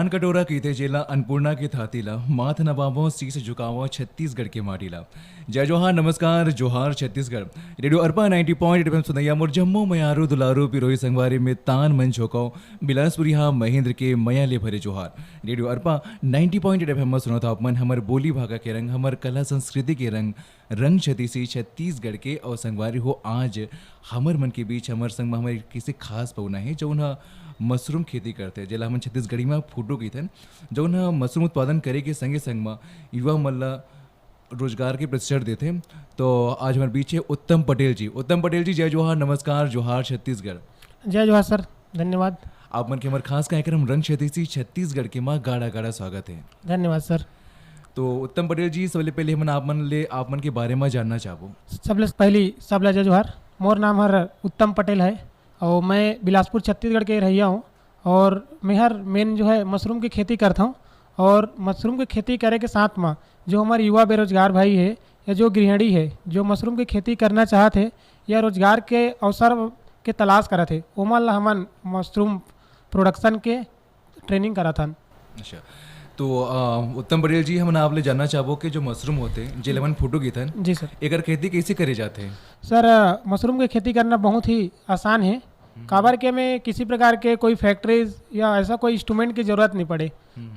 धान कटोरा कीते जेला अन्नपूर्णा के थातीला माथ नवाबों शीश झुकावों छत्तीसगढ़ के माटीला। जय जोहार नमस्कार जोहार छत्तीसगढ़। रेडियो अर्पा 90.8 एफएम सुनैया मोर जम्मू मयारू दुलारू पिरोही संगवारी में तान मन झोंको बिलासपुरी हा महेंद्र के मया ले भरे जोहार। रेडियो अर्पा 90.8 एफएम में सुनो था मन हमर बोली भागा के रंग हमर कला संस्कृति के रंग छतीसी छत्तीसगढ़ के और संगवारी हो आज हमर मन के बीच हमर संग में हमारे किसी खास पौना है जो उन्हें मशरूम खेती करते हैं जेला हम छत्तीसगढ़ी में फोटो की थे जो उन्हें मशरूम उत्पादन करे के संगे संग में युवा मल्ला रोजगार के प्रशिक्षण देते हैं। तो आज हमारे बीच है उत्तम पटेल जी। उत्तम पटेल जी जय जोहार नमस्कार जोहार छत्तीसगढ़। जय जोहार सर, धन्यवाद। आप मन के हमारे खास कार्यक्रम रंग छतीसी छत्तीसगढ़ के माँ गाड़ा गाड़ा स्वागत है। धन्यवाद सर। तो उत्तम पटेल जी सबले पहले हम आप मन के बारे में जानना चाहूँ। सबले पहली सबला जय जोहार। मोर नाम हर उत्तम पटेल है और मैं बिलासपुर छत्तीसगढ़ के रहिया हूँ और मैं हर मेन जो है मशरूम की खेती करता हूँ। और मशरूम की खेती करे के साथ में जो हमारे युवा बेरोजगार भाई है या जो गृहिणी है जो मशरूम की खेती करना चाहते हैं या रोजगार के अवसर के तलाश करा थे ओमन ला हमन मशरूम प्रोडक्शन के ट्रेनिंग करा था। अच्छा, तो उत्तम पटेल जी हम आपले जानना चाहबो कि जो मशरूम होते हैं जे लेमन फोटो की थन जी सर, एकर खेती कैसे करे जाते हैं? सर मशरूम की खेती करना बहुत ही आसान है। काबर के में किसी प्रकार के कोई फैक्ट्रीज या ऐसा कोई इंस्ट्रूमेंट की जरूरत नहीं पड़े।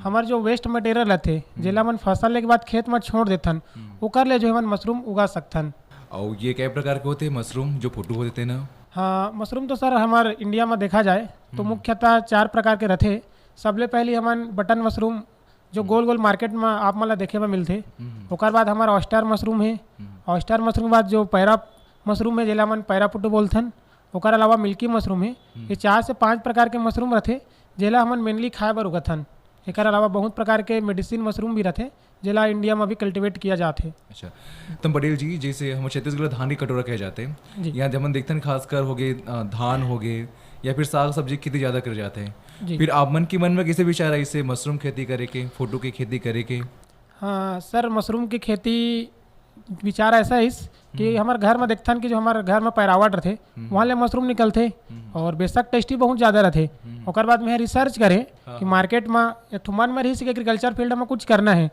हमारे जो वेस्ट मटेरियल रहते जेला मन फसल ले के बाद खेत में छोड़ देथन ओकर ले जो हमन मशरूम उगा सकथन। और ये कई प्रकार के होते हैं मशरूम जो फोटो होते हैं ना? हाँ, मशरूम तो सर हमारे इंडिया में देखा जाए तो मुख्यतः 4 प्रकार के रहते। सबले पहले हमन बटन मशरूम जो गोल गोल मार्केट में आप मला देखे में मिलते। ओकर बाद हमारा ऑस्टर मशरूम है। ऑस्टर मशरूम बाद जो पैरा मशरूम है जेला मन पैरा पुट्टू बोलथन। ओकर अलावा मिल्की मशरूम है। ये 4 से 5 प्रकार के मशरूम रहते जेला हमन मेनली खाए बर उगथन। एकर अलावा बहुत प्रकार के मेडिसिन मशरूम भी रहते जेला इंडिया में भी कल्टीवेट किया जाते। अच्छा, तुम पटेल जी जैसे हम छत्तीसगढ़ धान की कटोरा कहे जाते हैं यहाँ जब हम देखते हैं खासकर हो गए धान हो गए या फिर साग सब्जी खेती ज़्यादा कर जाते हैं। फिर आप मन की मन में कैसे विचार है इससे मशरूम खेती करे के फोटो की खेती करे के? हाँ सर, मशरूम की खेती विचार ऐसा है कि हमारे घर में देखथन कि जो हमारे घर में पैरावट रहते वहाँ ले मशरूम निकलते और बेशक टेस्टी बहुत ज़्यादा रहते। ओकर बाद मैं रिसर्च करे कि मार्केट में एक ठो मन में रही कि एग्रीकल्चर फील्ड में कुछ करना है।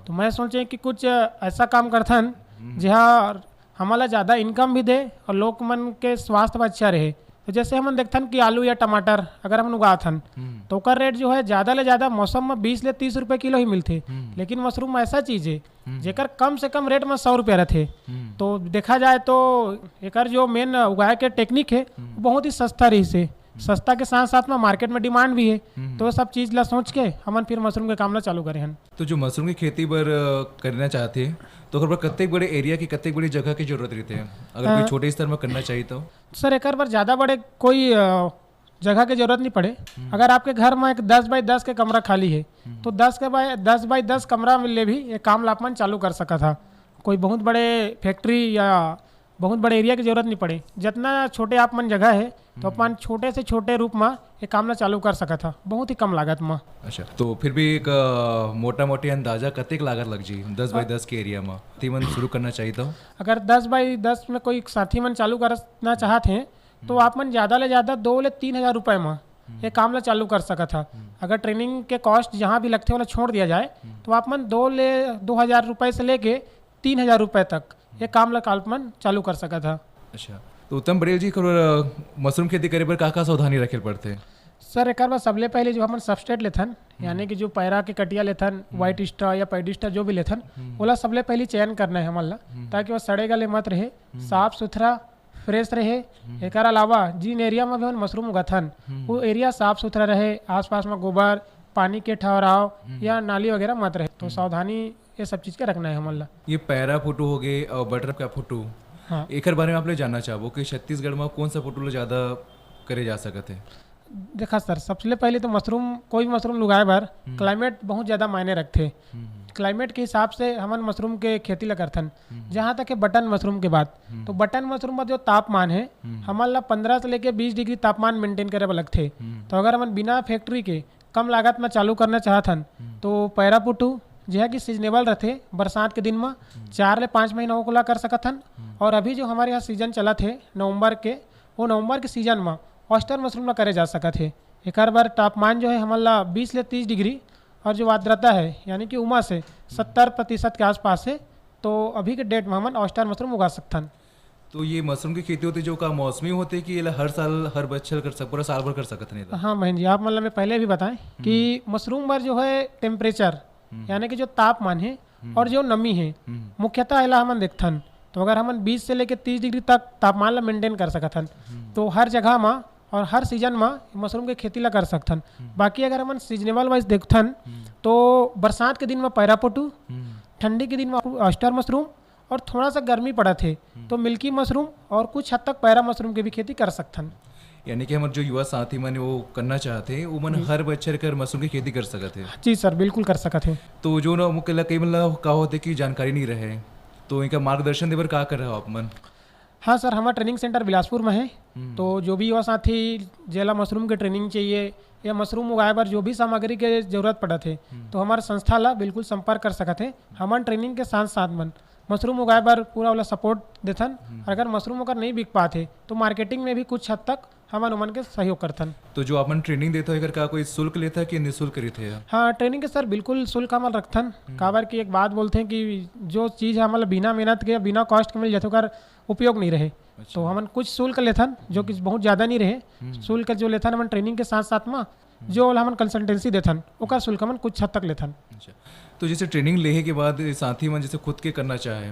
तो मैं सोचे कि कुछ ऐसा काम करथन जहाँ हमारा ज़्यादा इनकम भी दे और लोग मन के स्वास्थ्य में अच्छा रहे। तो जैसे हम देखथन कि आलू या टमाटर अगर हम उगाथन तो उसका रेट जो है ज़्यादा ले ज़्यादा मौसम में 20 से 30 रुपये किलो ही मिलते। लेकिन मशरूम ऐसा चीज़ है जेकर कम से कम रेट में 100 रुपये रहते। तो देखा जाए तो एकर जो मेन उगाए के टेक्निक है बहुत ही सस्ता रही से सस्ता के साथ साथ में मार्केट में डिमांड भी है। तो सब चीज़ ला सोच के हमन फिर मशरूम के काम ला चालू करे हन। तो जो मशरूम की खेती पर करना चाहते हैं तो ओकर पर कत्ते बड़े एरिया की कत्ते बड़ी जगह की जरूरत रहती है अगर कोई छोटे स्तर में करना चाहिए तो? सर एकर पर ज़्यादा बड़े कोई जगह की जरूरत नहीं पड़े। अगर आपके घर में एक 10 बाई 10 के कमरा खाली है तो 10 बाई 10 कमरा में ले भी ये काम लापन चालू कर सका था। कोई बहुत बड़े फैक्ट्री या बहुत बड़े एरिया की जरूरत नहीं पड़े। जितना छोटे आप मन जगह है तो अपन छोटे से छोटे रूप में ये काम ला चालू कर सका था बहुत ही कम लागत में। अच्छा, तो फिर भी एक मोटा मोटी अंदाजा कतेक लागत लग जी 10 बाई 10 के एरिया में तीमन शुरू करना चाहिए तो? अगर 10 बाई 10 में कोई साथी मन चालू करना चाहते हैं तो आप मन ज़्यादा ले ज़्यादा 2 से 3 हज़ार रुपये में ये काम ला चालू कर सका था। अगर ट्रेनिंग के कॉस्ट जहाँ भी लगते वाला छोड़ दिया जाए तो आप मन 2 हज़ार रुपये से लेके 3 हज़ार रुपये तक ये काम ला काल्पमन चालू कर सका था। अच्छा, तो उत्तम पटेल जी मशरूम खेती करे पर का सावधानी रखे पड़ते? सर एक बार सबले पहले जो हम सबस्ट्रेट लेथन यानी कि जो पैरा के कटिया लेथन व्हाइट स्टार या पैडिस्टा जो भी लेथन ओला सबले पहले चयन करना है हमारा ताकि वो सड़े गले मत रहे, साफ सुथरा फ्रेश रहे। एक अलावा जिन एरिया में भी हम मशरूम उगाथन वो एरिया साफ सुथरा रहे, आसपास में गोबर पानी के ठहराव या नाली वगैरह मत रहे। तो सावधानी ये सब चीज़ के रखना है हमारा। ये पैरा फोटो हो गए और बटर का फोटो, हाँ, एक बारे में आप ले जानना चाहो कि छत्तीसगढ़ में कौन सा फोटो ज़्यादा करे जा सकते हैं? देखा सर, सबसे पहले तो मशरूम कोई भी मशरूम लगाए बार क्लाइमेट बहुत ज़्यादा मायने रखते। क्लाइमेट के हिसाब से हमन मशरूम के खेती ला करथन। जहाँ तक है बटन मशरूम के बाद तो बटन मशरूम का जो तापमान है हमारा 15 से लेके 20 डिग्री तापमान मेंटेन करे लगते। तो अगर हमन बिना फैक्ट्री के कम लागत में चालू करना चाहथन तो पैरा पुटू जो कि सीजनेबल रहते बरसात के दिन में 4 से 5 महीना को ला कर सकथन। और अभी जो हमारे यहाँ सीजन चला थे नवंबर के, वो नवंबर के सीजन में ऑस्टर मशरूम ला करे जा सकत है। एक बार तापमान जो है हमारा 20 ले 30 डिग्री और जो आर्द्रता है यानी कि उमस है 70% के आसपास है, तो अभी के डेट में हम ऑयस्टर मशरूम उगा सकथन। तो ये मशरूम की खेती होती है जो का मौसमी होते है कि ये हर साल हर बच्चर कर सक पूरा साल भर कर सकते नहीं? हाँ महेंद्र जी, आप मतलब मैं पहले भी बताएं कि मशरूम पर जो है टेम्परेचर यानी कि जो तापमान है और जो नमी है मुख्यतः एला हमन देखथन। तो अगर हमन 20 से लेकर 30 डिग्री तक तापमान ला मेंटेन कर सकथन तो हर जगह में और हर सीजन में मशरूम के खेती ला कर सकथन। बाकी अगर हमन सीजनेबल वाइज देखथन तो बरसात के दिन में पैरापोटू, ठंडी के दिन में ऑयस्टर मशरूम और थोड़ा सा गर्मी पड़ा थे तो मिल्की मशरूम और कुछ हद तक पैरा मशरूम की भी खेती कर सकथन। यानी कि हमारे जो युवा साथी मन वो करना चाहते हैं वो मन हर बच्चर कर मशरूम की खेती कर सकते हैं? जी सर, बिल्कुल कर सकते हैं। तो जो ना मुख्य कई मतलब का होते कि जानकारी नहीं रहे तो इनका मार्गदर्शन देवर का कर रहे हो आप मन? हाँ सर, हमारा ट्रेनिंग सेंटर बिलासपुर में है। तो जो भी युवा साथी जेला मशरूम के ट्रेनिंग चाहिए या मशरूम उगाए पर जो भी सामग्री के जरूरत पड़ा थे तो हमारे संस्था ला बिल्कुल संपर्क कर सकते हैं। हमारे ट्रेनिंग के साथ साथ मन मशरूम उगाए पर पूरा वाला सपोर्ट देथन। अगर मशरूम अगर नहीं बिक पाते तो मार्केटिंग में भी कुछ हद तक हमारे उमन के सहयोग करथन। तो जो अपन ट्रेनिंग देते हो अगर का कोई शुल्क लेता है कि निःशुल्क रहते हैं? हाँ, ट्रेनिंग के सर बिल्कुल शुल्क हमारे रखथन। काबर की एक बात बोलते हैं कि जो चीज़ हमारे बिना मेहनत के बिना कॉस्ट के मिल जाते ओकर उपयोग नहीं रहे। तो हमन कुछ शुल्क लेथन जो कि बहुत ज़्यादा नहीं रहे। शुल्क जो लेथन हमन ट्रेनिंग के साथ साथ में जो हमन कंसल्टेंसी देथन ओकर शुल्क हमन कुछ हद तक लेथन। अच्छा, तो जैसे ट्रेनिंग लेहे के बाद साथी मन जैसे खुद के करना चाहे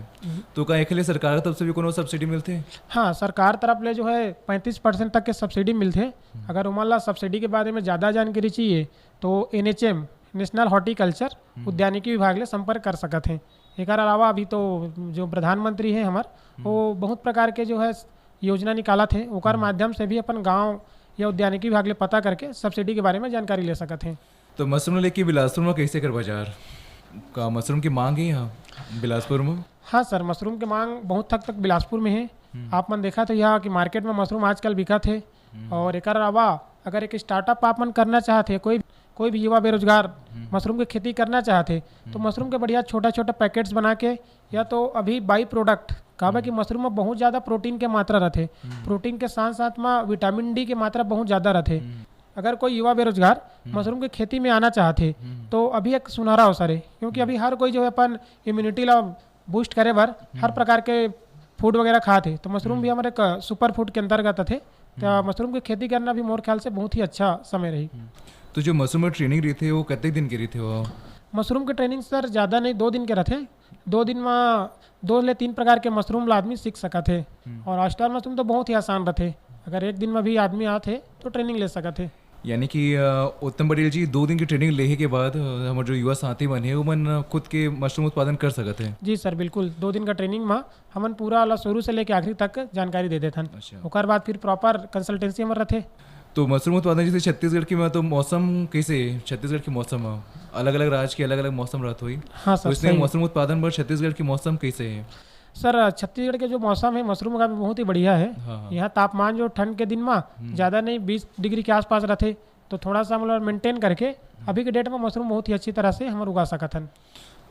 तो का एक सरकार की तरफ से भी कोनो सब्सिडी मिलते हैं? हाँ, सरकार तरफ ले जो है 35% तक के सब्सिडी मिलते। अगर उमला सब्सिडी के बारे में ज़्यादा जानकारी चाहिए तो NHM नेशनल हॉर्टिकल्चर उद्यानिकी विभाग ले संपर्क कर सकते हैं। एक अलावा अभी तो जो प्रधानमंत्री हैं हमार वो बहुत प्रकार के जो है योजना निकाला थे ओकर माध्यम से भी अपन गाँव या उद्यानिकी विभाग ले पता करके सब्सिडी के बारे में जानकारी ले सकते हैं। तो मशरूम लेके बिलासपुर में कैसे कर बाजार का मशरूम की मांग है यहाँ बिलासपुर में? हाँ सर, मशरूम की मांग बहुत हद तक बिलासपुर में है। आप मन देखा तो यहाँ कि मार्केट में मशरूम आजकल बिका थे। और एक अलावा अगर एक स्टार्टअप आप मन करना चाहते कोई भी युवा बेरोजगार मशरूम की खेती करना चाहते तो मशरूम के बढ़िया छोटा छोटा पैकेट्स बना के या तो अभी बाई प्रोडक्ट कहा कि मशरूम में बहुत ज़्यादा प्रोटीन के मात्रा रहते। प्रोटीन के साथ साथ में विटामिन डी की मात्रा बहुत ज़्यादा रहते। अगर कोई युवा बेरोजगार मशरूम की खेती में आना चाहते तो अभी एक सुनहरा अवसर है, क्योंकि अभी हर कोई जो है अपन इम्यूनिटी ला बूस्ट करे बर हर प्रकार के फूड वगैरह खाते। तो मशरूम भी हमारे एक सुपर फूड के अंतर्गत थे। तो मशरूम की खेती करना भी मोर ख्याल से बहुत ही अच्छा समय रही। तो जो मशरूम में ट्रेनिंग रही थी वो कितने दिन की रही थी? वो मशरूम की ट्रेनिंग सर ज़्यादा नहीं 2 दिन के रहते। 2 दिन में 2 ले 3 प्रकार के मशरूम ला आदमी सीख सकते। और ऑयस्टर मशरूम तो बहुत ही आसान रहते। अगर एक दिन में भी आदमी आते तो ट्रेनिंग ले सकते। यानी कि उत्तम पटेल जी 2 दिन की ट्रेनिंग लेने के बाद हमारे जो युवा साथी बने वो मन खुद के मशरूम उत्पादन कर सकते हैं? जी सर, बिल्कुल 2 दिन का ट्रेनिंग में हमन पूरा शुरू से लेकर आखिरी तक जानकारी दे देते हैं। अच्छा। ओकर बाद फिर प्रॉपर कंसल्टेंसी हमारे रहते। तो मशरूम उत्पादन जैसे छत्तीसगढ़ की तो मौसम कैसे? छत्तीसगढ़ की मौसम अलग अलग राज्य के अलग अलग मौसम रहते हुई। हाँ सर, तो इसमें मशरूम उत्पादन पर छत्तीसगढ़ की मौसम कैसे है? सर, छत्तीसगढ़ के जो मौसम है मशरूम का भी बहुत ही बढ़िया है। यहाँ तापमान जो ठंड के दिन में ज़्यादा नहीं 20 डिग्री के आसपास रहते। तो थोड़ा सा मतलब मेंटेन करके अभी के डेट में मशरूम बहुत ही अच्छी तरह से हम उगा सकते हैं।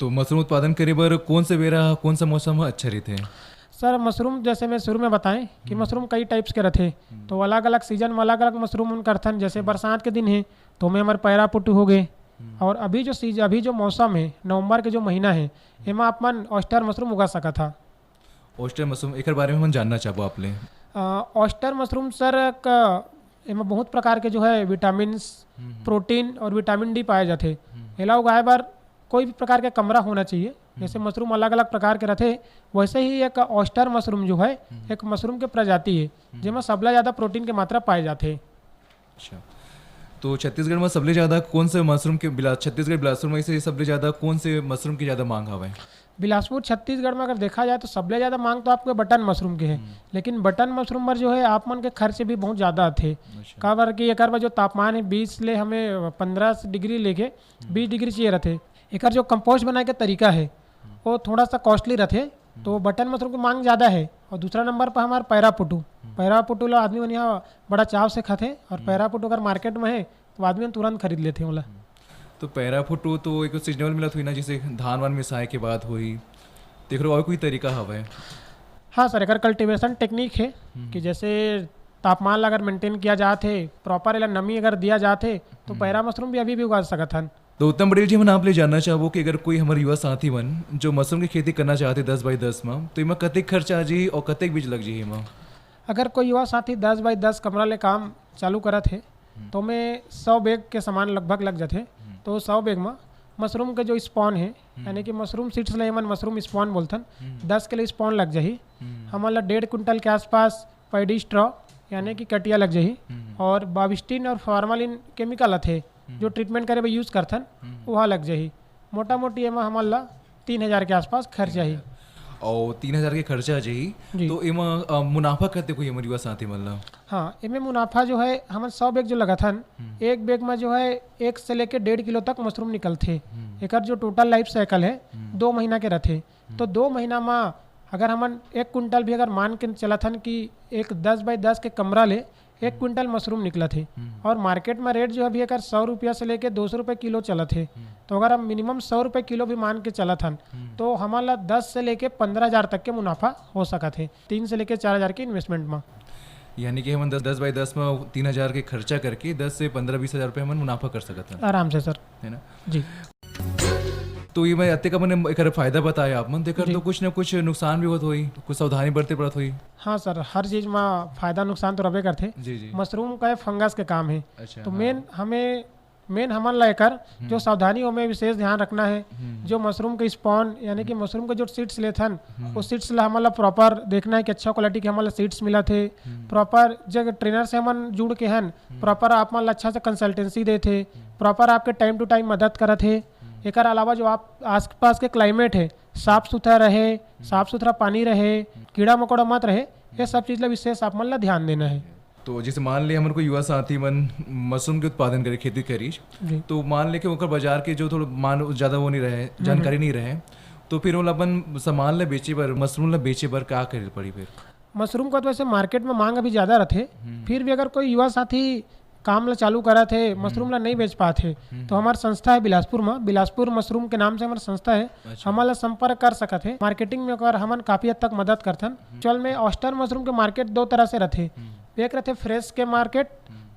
तो मशरूम उत्पादन करे बर कौन से बेरा कौन सा मौसम अच्छा रहते हैं? सर, मशरूम जैसे मैं शुरू में बताएं कि मशरूम कई टाइप्स के रहते। तो अलग अलग सीजन में अलग अलग मशरूम उन करथन। जैसे बरसात के दिन है तो में हमारे पैरा पुट्टू हो गए। और अभी जो मौसम है नवंबर के जो महीना है एमा अपन ऑयस्टर मशरूम उगा सका था। ऑयस्टर मशरूम एक बारे में हम जानना चाहबो आप ले। ऑयस्टर मशरूम सर का इनमें बहुत प्रकार के जो है विटामिन, प्रोटीन और विटामिन डी पाए जाते। एला उगाए बार कोई भी प्रकार का कमरा होना चाहिए। जैसे मशरूम अलग अलग प्रकार के रहते वैसे ही एक ऑयस्टर मशरूम जो है एक मशरूम के प्रजाति है जिसमें सबले ज़्यादा प्रोटीन की मात्रा पाए जाते। अच्छा, तो छत्तीसगढ़ में सबले ज़्यादा कौन से मशरूम के छत्तीसगढ़ बिलासपुर में से सबले ज़्यादा कौन से मशरूम की ज़्यादा मांग हवे? बिलासपुर छत्तीसगढ़ में अगर देखा जाए तो सबले ज़्यादा मांग तो आपके बटन मशरूम के है। लेकिन बटन मशरूम पर जो है आप मन के खर्च भी बहुत ज़्यादा आते। काबर कि एक जो तापमान है 20 ले हमें 15 डिग्री लेके 20 डिग्री चाहिए रहते। एक जो कंपोस्ट बनाए के तरीका है वो थोड़ा सा कॉस्टली रहते। तो बटन मशरूम की मांग ज़्यादा है। और दूसरा नंबर पर हमारा पैरा पुटू ला आदमी मन यहाँ बड़ा चाव से खाते। और पैरा पुटू अगर मार्केट में है तो आदमी तुरंत खरीद लेते हैं। तो पैरा फुटू तो एक सीजनल मिलत हुई ना, जैसे धान वान मिसाए के बाद हुई देख रहे और कोई तरीका हवा है? हाँ सर, एक कल्टीवेशन टेक्निक है कि जैसे तापमान ला अगर मेंटेन किया जाते, प्रॉपर एला नमी अगर दिया जाते तो पैरा मशरूम भी अभी भी उगा सकत हन। तो उत्तम पटेल जी, हम आप ले जानना चाहबो कि अगर कोई हमारे युवा साथी मन जो मशरूम की खेती करना चाहते 10x10 में, तो इमा कतेक खर्चा जी और कतेक बीज लग जी इमा? अगर कोई युवा साथी 10x10 कमरा ले काम चालू करत है तो में 100 बैग के सामान लगभग लग जाते। तो 100 बैग में मशरूम के जो स्पॉन है, यानी कि मशरूम सीड्स ले मन मशरूम स्पॉन बोलथन, 10 के लिए स्पॉन लग जाही। हमारा 1.5 कुंटल के आसपास पैडी स्ट्रॉ यानी कि कटिया लग जाही, और बाविस्टीन और फार्मालिन केमिकल आते जो ट्रीटमेंट करे यूज करथन वहाँ लग जाही। मोटा मोटी एमा हमारा 3000 के आसपास खर्च जाही। और 3000 के खर्चा जी, जी। तो इमा मुनाफा करते कोई हमारे युवा साथी मन ला? हाँ, इनमें मुनाफा जो है हमारे 100 बैग जो लगा था, एक बैग में जो है 1 से लेके 1.5 किलो तक मशरूम निकलते। एक जो टोटल लाइफ साइकिल है 2 महीना के रहते। तो 2 महीना में अगर हम 1 कुंटल भी अगर मान के चला था कि एक 10x10 के कमरा ले 1 कुंटल मशरूम निकला थे, और मार्केट में रेट जो अभी अगर 100 रुपया से लेके 200 रुपये किलो चला थे, तो अगर हम मिनिमम 100 रुपये किलो भी मान के चला था तो हमारा 10 से लेके 15,000 तक के मुनाफा हो सका थे 3 से लेके 4,000 के इन्वेस्टमेंट में। यानी कि हम 10x10 में 3000 के खर्चा करके 10 से 15-20 हज़ार रुपये हम मुनाफा कर सकते हैं आराम से सर, है ना जी। तो ये मैं अत्ते का मैंने एक फायदा बताया आप मन देकर, तो कुछ ना कुछ नुकसान भी होत हुई, कुछ सावधानी बरते पड़त हुई? हाँ सर, हर चीज़ में फायदा नुकसान तो रबे करते। जी जी। मशरूम का फंगस के काम है। अच्छा। तो मेन हमारे लेकर जो सावधानी हो में विशेष ध्यान रखना है। जो मशरूम के स्पॉन यानी कि मशरूम के जो सीड्स लेते हैं वो सीड्स ला हमारा प्रॉपर देखना है कि अच्छा क्वालिटी के हमारा सीड्स मिला थे। प्रॉपर जब ट्रेनर से हम जुड़ के हैं प्रॉपर आप मान अच्छा से कंसल्टेंसी दे थे, प्रॉपर आपके टाइम टू टाइम मदद करत है। एक अलावा जो आप आस पास के क्लाइमेट है साफ सुथरा रहे, साफ सुथरा पानी रहे, कीड़ा मकोड़ा मत रहे, ये सब चीज़ ला विशेष आप मन ला ध्यान देना है। तो जैसे मान ले हमारे को युवा साथी मन मशरूम के उत्पादन करे, खेती करी, तो मान ले कि ओकर बाजार के जो थोड़ा मान ज़्यादा वो नहीं रहे, जानकारी नहीं रहे, तो फिर वो अपन सामान ला बेचे बर, मशरूम ला बेचे बर का करे पड़ी? फिर मशरूम का तो वैसे मार्केट में मांग अभी ज़्यादा रहते, फिर भी अगर कोई युवा साथी काम ला चालू करा थे, मशरूम ला नहीं बेच पाते, तो हमारी संस्था है बिलासपुर में, बिलासपुर मशरूम के नाम से हमारी संस्था है। हमारा संपर्क कर सकते हैं। मार्केटिंग में अगर हमन काफ़ी हद तक मदद करथन। चल में ऑस्टर मशरूम के मार्केट 2 तरह से रहते, एक रहते फ्रेश के मार्केट,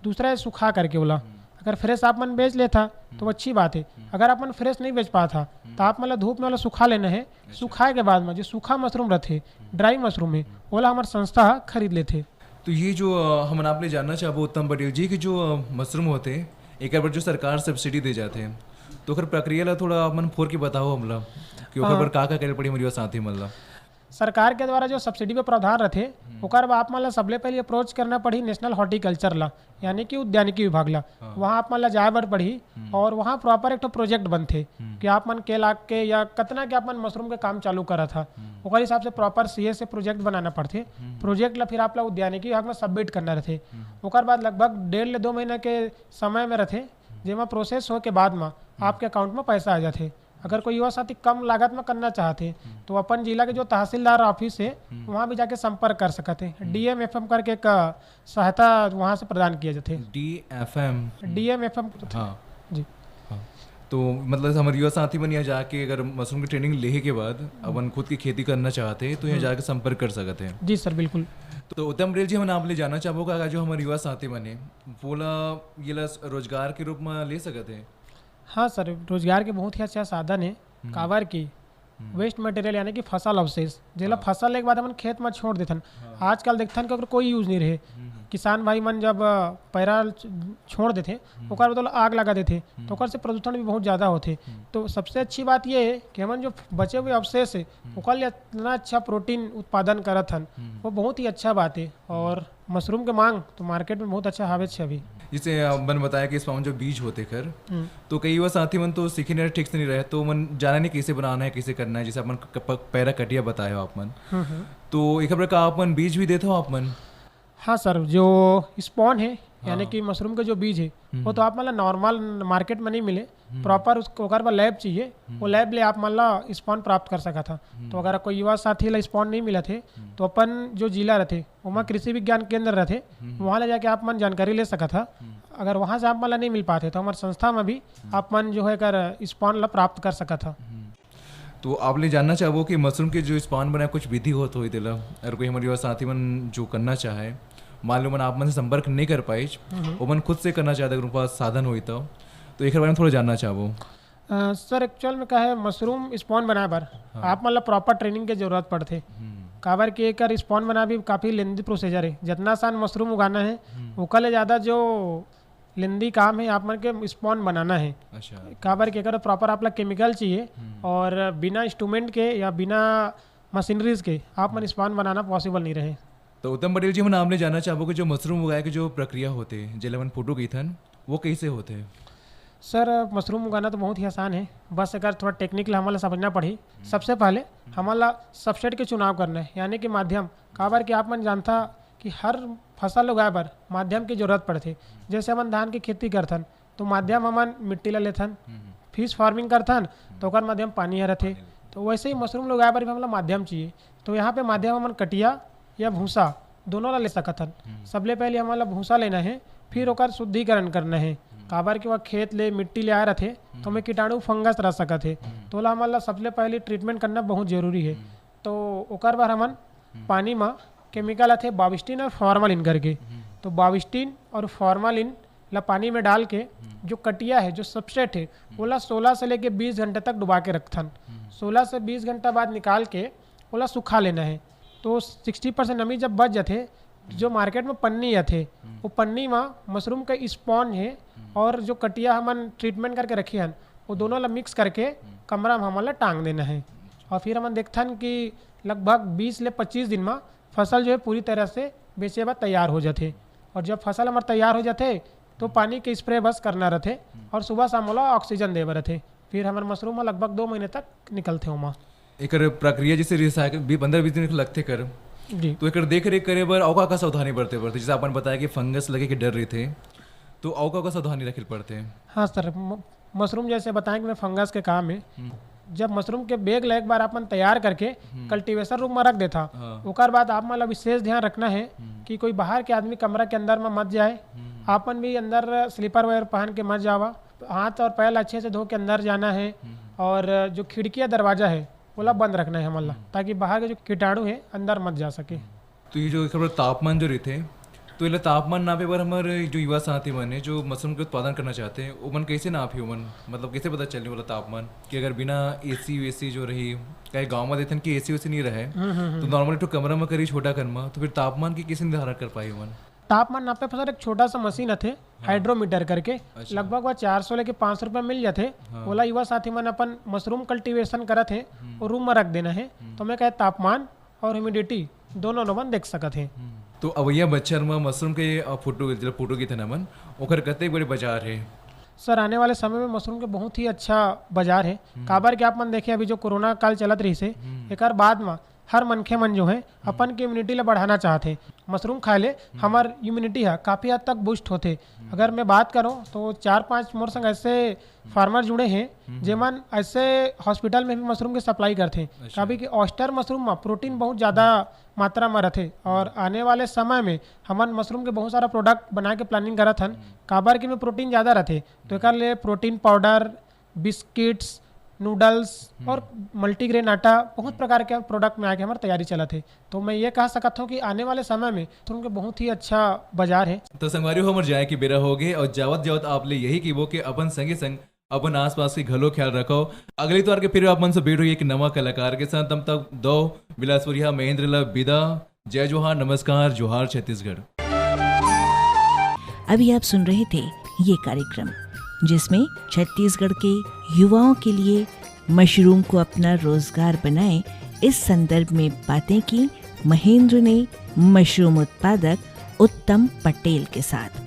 दूसरा है सूखा करके बोला। अगर फ्रेश आप मन बेच लेता तो अच्छी बात है। अगर आप मन फ्रेश नहीं बेच पाता तो आप मतलब धूप में वाला सूखा लेना है। सुखाए के बाद में जो सूखा मशरूम रहते, ड्राई मशरूम है, बोला हमारी संस्था खरीद लेते। तो ये जो हम आपने जानना चाहो उत्तम पटेल जी कि जो मशरूम होते एक बार जो सरकार सब्सिडी दे जाते हैं, तो अगर प्रक्रिया ला थोड़ा मन फोर के बताओ हमला कि ओकर पर का करे पड़ी हमारी साथी मतलब? सरकार के द्वारा जो सब्सिडी पे प्रावधान रहते ओकर आप मान ला सबले पहले अप्रोच करना पड़ी नेशनल हॉर्टिकल्चर ला यानी कि उद्यानिकी विभाग ला। वहाँ आप मान ला जाए बर पड़ी और वहाँ प्रॉपर एक प्रोजेक्ट बनते कि आप मन के लाख के या कितना के आप मन मशरूम के काम चालू करा था, ओकर हिसाब से प्रॉपर सीए से प्रोजेक्ट बनाना पड़ते। प्रोजेक्ट ला फिर आप ला उद्यानिकी विभाग में सबमिट करना रहते। ओकर बाद लगभग 1.5 से 2 महीने के समय में रहते, जेमा प्रोसेस हो के बाद में आपके अकाउंट में पैसा आ जाते। अगर कोई युवा साथी कम लागत में करना चाहते तो अपन जिला के जो तहसीलदार ऑफिस है वहाँ भी जाके संपर्क कर सकते हैं। DMFM करके एक सहायता वहाँ से प्रदान किया जाते हैं। DMFM हाँ जी। हाँ। तो मतलब हमारे युवा साथी बन यहाँ जाके अगर मशरूम की ट्रेनिंग लेने के बाद अपन खुद की खेती करना चाहते हैं तो यहाँ जाके संपर्क कर सकते हैं। जी सर, बिल्कुल। तो उत्तम पटेल जी, हम आप ले जाना चाहोगा जो हमारे युवा साथी बने बोला ये रोजगार के रूप में ले सकते हैं? हाँ सर, रोजगार के बहुत ही अच्छा साधन है। काबर की वेस्ट मटेरियल यानी कि फसल अवशेष जेला फसल लेके बाद अपन खेत में छोड़ देथन। आजकल देखथन कि कोई यूज नहीं रहे, किसान भाई मन जब पैरा छोड़ देते ओकर बदल आग लगा देते तो ओकर से प्रदूषण भी बहुत ज़्यादा होते। तो सबसे अच्छी बात ये है कि हमन जो बचे हुए अवशेष है ओकर लिए इतना अच्छा प्रोटीन उत्पादन करत हन, वो बहुत ही अच्छा बात है। और मशरूम के मांग तो मार्केट में बहुत अच्छा हावे छे अभी। जिसे मन बताया कि इस पावन जो बीज होते खर तो कई युवा साथी मन तो सीखे नहीं ठीक से नहीं रहे, तो मन जाना नहीं कैसे बनाना है कैसे करना है, जैसे अपन पैरा कटिया बताया आप मन। तो एक खबर का आप मन बीज भी देते हो आप मन? हाँ सर, जो स्पॉन है यानी कि मशरूम के जो बीज है वो तो आप मतलब नॉर्मल मार्केट में नहीं मिले, प्रॉपर उसको अगर लैब चाहिए वो लैब ले आप मान ला स्पॉन प्राप्त कर सका था। तो अगर कोई युवा साथी ला स्पॉन नहीं मिला थे तो अपन जो जिला रहते वहाँ कृषि विज्ञान केंद्र रहते वहाँ ले जाके आप मन जानकारी ले सका था। अगर वहाँ से आप मान ला नहीं मिल पाते तो हमारे संस्था में भी आप मन जो है कर स्पॉन ला प्राप्त कर सका था। तो आप ले जानना चाहो कि मशरूम के जो स्पॉन बनाए कुछ विधि हो तो दिला अगर कोई हमारे युवा साथी मन जो करना चाहे मान लो मन आप मन से संपर्क नहीं कर पाए वो मन खुद से करना चाहते अगर उनके पास साधन हुई तो एक बारे में थोड़ा जानना चाहो। सर एक्चुअल में क्या है, मशरूम स्पॉन बनाए बार आप मतलब प्रॉपर ट्रेनिंग की जरूरत पड़ते। काबर के एक स्पॉन बना भी काफ़ी लेंदी प्रोसीजर है। जितना आसान मशरूम उगाना है उकले ज़्यादा जो लेंदी काम है आप मन के स्पॉन बनाना है। अच्छा। काबर के अगर प्रॉपर आप लोग केमिकल चाहिए और बिना इंस्ट्रूमेंट के या बिना मशीनरीज के आप मन स्पॉन बनाना पॉसिबल नहीं रहे। तो उत्तम पटेल जी हम आपने जानना चाहो कि जो मशरूम उगाए की जो प्रक्रिया होते जिले मन फोटो की थन वो कैसे होते हैं? सर मशरूम उगाना तो बहुत ही आसान है, बस अगर थोड़ा टेक्निकल हमारा समझना पड़ी। सबसे पहले हमारा सबस्ट्रेट के चुनाव करना है, यानी कि माध्यम। काबर कि आप मन जानता कि हर फसल उगाए पर माध्यम की जरूरत पड़ती। जैसे हमन धान की खेती करथन तो माध्यम हमन मिट्टी ला लेथन, फिश फार्मिंग करथन तो ओकर माध्यम पानी ह रहथे। तो वैसे ही मशरूम उगाए पर भी हमला माध्यम चाहिए। तो यहाँ पे माध्यम हमन कटिया या भूसा दोनों ला ले सकथन। सबले पहले हमारा भूसा लेना है, फिर ओकर शुद्धिकरण करना है। काबर के वह खेत ले मिट्टी ले आए रहते तो हमें कीटाणु फंगस रह सकत है, तो ओला हमारा सबले पहले ट्रीटमेंट करना बहुत जरूरी है। तो ओकर बार हमन पानी में केमिकल आते बाविस्टिन और फॉर्मालिन करके, तो बाविस्टिन और फॉर्मालिन ला पानी में डाल के जो कटिया है जो सबस्ट्रेट है ओला 16 से लेके 20 घंटे तक डुबा के रखथन। 16 से 20 घंटा बाद निकाल के ओला सुखा लेना है। तो 60% नमी जब बच जाते, जो मार्केट में पन्नी आते वो पन्नी में मशरूम का स्पॉन है और जो कटिया हमन ट्रीटमेंट करके रखे हन वो दोनों ला मिक्स करके कमरा में हमन ला टांग देना है। और फिर हमन देखथन कि लगभग 20 से 25 दिन में फसल जो है पूरी तरह से बेचे बाद तैयार हो जाते। और जब फसल हमार तैयार हो जाते तो पानी के स्प्रे बस करना रहते और सुबह शाम वाला ऑक्सीजन देवे रहते। फिर हमारे मशरूम में लगभग 2 महीने तक निकलते वहाँ। एक प्रक्रिया जैसे रिसाइकिल 15-20 दिन लगते कर जी। तो एक देख रेख करे बर अवका का सावधानी बरते पड़ते, जैसे अपन बताया कि फंगस लगे के डर रहे थे तो अवका का सावधानी रखे पड़ते हैं। हाँ सर, मशरूम जैसे बताएं कि मैं फंगस के काम है। जब मशरूम के बेग ला एक बार अपन तैयार करके कल्टीवेशन रूम में रख देता, ओकर बाद आप मतलब विशेष ध्यान रखना है कि कोई बाहर के आदमी कमरा के अंदर में मत जाए। आपन भी अंदर स्लीपर वगैरह पहन के मत जावा, हाथ और पैर अच्छे से धो के अंदर जाना है। और जो खिड़कियाँ दरवाजा है वो ला बंद रखना है हमारा, ताकि बाहर के जो कीटाणु है अंदर मत जा सके। तो ये जो खबर तापमान जो रहते तो ये तापमान नापे पर हमारे जो युवा साथी मन है जो मशरूम के उत्पादन करना चाहते हैं वो मन कैसे नापी मन, मतलब कैसे पता चलने वाला तापमान कि अगर बिना एसी वेसी जो रही कहीं गाँव में देते कि एसी वेसी नहीं रहे तो नॉर्मली तो कमरा में करी छोटा करमा, तो फिर तापमान की कैसे निर्धारण कर पाए मन? तापमान नापे पर एक छोटा सा मशीन आते हाइड्रोमीटर करके। अच्छा। लगभग वह 400 लेके 500 रुपये मिल जाते। बोला युवा साथी मन अपन मशरूम कल्टीवेशन करत है और रूम में रख देना है तो मैं कहे तापमान और ह्यूमिडिटी दोनों नमन देख सकत है। तो अवैया बच्चर में मशरूम के फोटो की थे मन ओकर कते बड़े बाजार है? सर आने वाले समय में मशरूम के बहुत ही अच्छा बाजार है। काबर के आप मन देखे अभी जो कोरोना काल चलत रही से एक बाद में हर मनखे मन जो है अपन की इम्यूनिटी ला बढ़ाना चाहते। मशरूम खाए ले हमार इम्यूनिटी है काफ़ी हद तक बूस्ट होते। अगर मैं बात करूं तो 4-5 मोर संग ऐसे फार्मर जुड़े हैं जेमन ऐसे हॉस्पिटल में भी मशरूम के सप्लाई करते। कभी कि ऑस्टर मशरूम में प्रोटीन बहुत ज़्यादा मात्रा में रहते और आने वाले समय में हमन मशरूम के बहुत सारा प्रोडक्ट बना के प्लानिंग करत हन। काबर की में प्रोटीन ज़्यादा रहते तो एक लिए प्रोटीन पाउडर, बिस्किट्स, नूडल्स और मल्टीग्रेन आटा बहुत प्रकार के प्रोडक्ट में आके हमारी तैयारी चला थे। तो मैं ये कह सकता हूँ कि आने वाले समय में तो उनके बहुत ही अच्छा बाजार है। तो संगवारी हमर जाए की बेरा हो गए और जावत जावत आप ले यही कीबो कि अपन संगे संग अपन आसपास के घलो ख्याल रखो। अगली तो के फिर आप मन से भेंट हुई एक नवा कलाकार के साथ, तब तक दो बिलासपुरिया महेंद्र ला विदा। जय जोहार, नमस्कार, जोहार छत्तीसगढ़। अभी आप सुन रहे थे ये कार्यक्रम जिसमें छत्तीसगढ़ के युवाओं के लिए मशरूम को अपना रोजगार बनाएं, इस संदर्भ में बातें की महेंद्र ने मशरूम उत्पादक उत्तम पटेल के साथ।